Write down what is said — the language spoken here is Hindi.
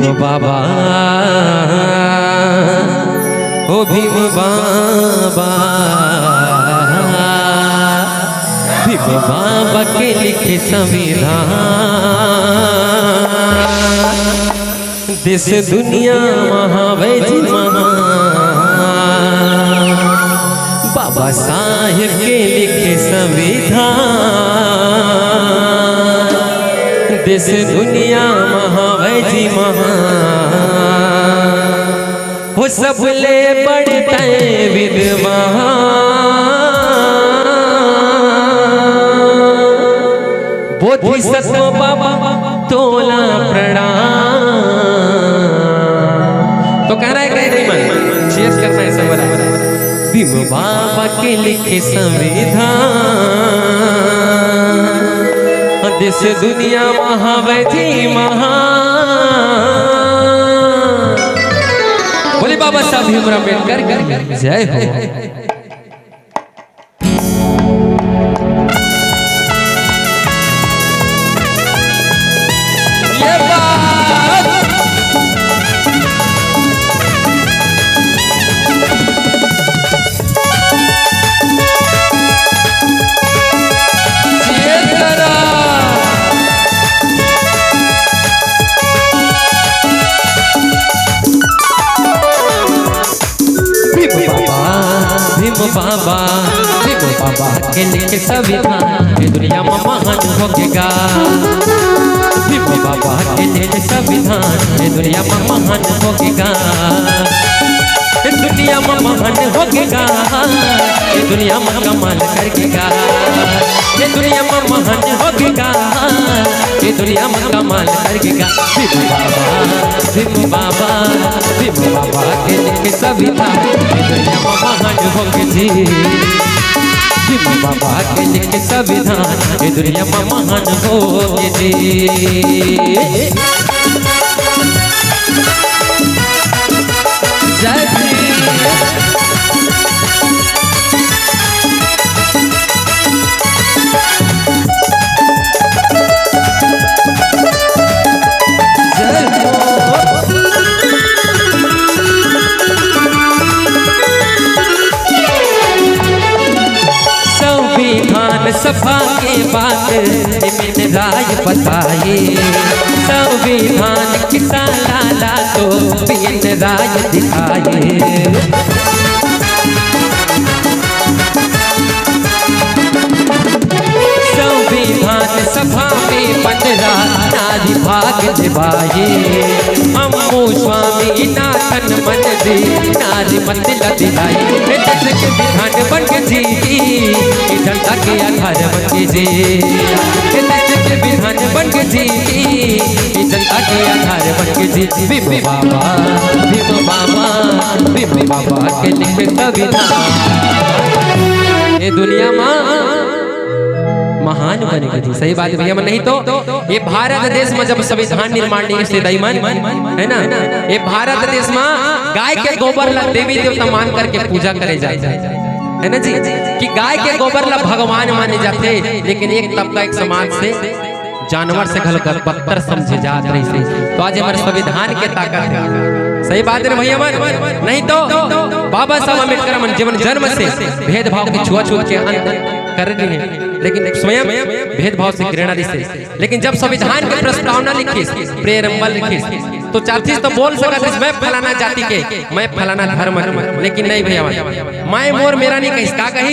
भीम बाबा, ओ भीम बाबा, भीम बाबा के लिखे संविधान, देश दुनिया महावैजी महान, बाबा साहेब के लिखे संविधान, देश दुनिया महावैजी महान, हो सबले बढ़ते विद्वान, बोधिसत्व बाबा तोला प्रणाम। तो कह रहा है नहीं मन शेष करना है सब भीम बाबा के लिखे संविधान, देश दुनिया महावैजी महान, बोले बाबा साहब भीमराव अम्बेडकर जय हो। भीम बाबा, भीम बाबा के लिखे संविधान, दुनिया में महान होगा। भीम बाबा के लिखे संविधान, दुनिया में महान होगा, दुनिया में महान होगा, दुनिया में कमाल करेगा, ये दुनिया में महान होगा, ये दुनिया में कमाल करेगा। भीम बाबा, भीम बाबा, भीम बाबा के लिखे संविधान, दुनिया में महान होगे जी। भीम बाबा के लिखे संविधान, दुनिया में महान होगे जी। जय जी। संविधान सभा के बाद मैंने राय बताए, संविधान की सालाला तो बिन राय दिखाए। संविधान सभा में 15 नारी भाग निभाए, अम्मू स्वामी नाथन मन दे नारी मंदिर दिखाई। देश के विधान बन के जी, जनता के आधार बन के जी, देश के विधान बन के जी, जनता के आधार बन के जी। भीम बाबा, भीम बाबा, भीम बाबा के लिखे संविधान, ये दुनिया में महान बनेगा जी। सही बात भैया मन, नहीं तो ये भारत देश में जब संविधान निर्माण नहीं से दईमान है ना, ये भारत देश में गाय के गोबर ला देवी देवता मान करके पूजा करे जाते है ना जी, कि गाय के गोबर ला भगवान माने जाते, लेकिन एक तबका एक समाज से जानवर से घलकर बदतर समझे जात रही से। तो आज हमारे संविधान के ताकत है। सही बात है भैया मन, नहीं तो बाबा साहब अम्बेडकर मन जीवन जन्म से भेदभाव के छुआछूत के अंत कर रही है, लेकिन स्वयं भेदभाव से घृणा से। लेकिन जब संविधान के प्रस्तावना लिखी, प्रेरम्बल लिखी, तो चार चीज तो बोल सकते मैं फलाना जाति के, मैं फलाना धर्म, लेकिन नहीं भैया मैं मोर मेरा नहीं कही, का कही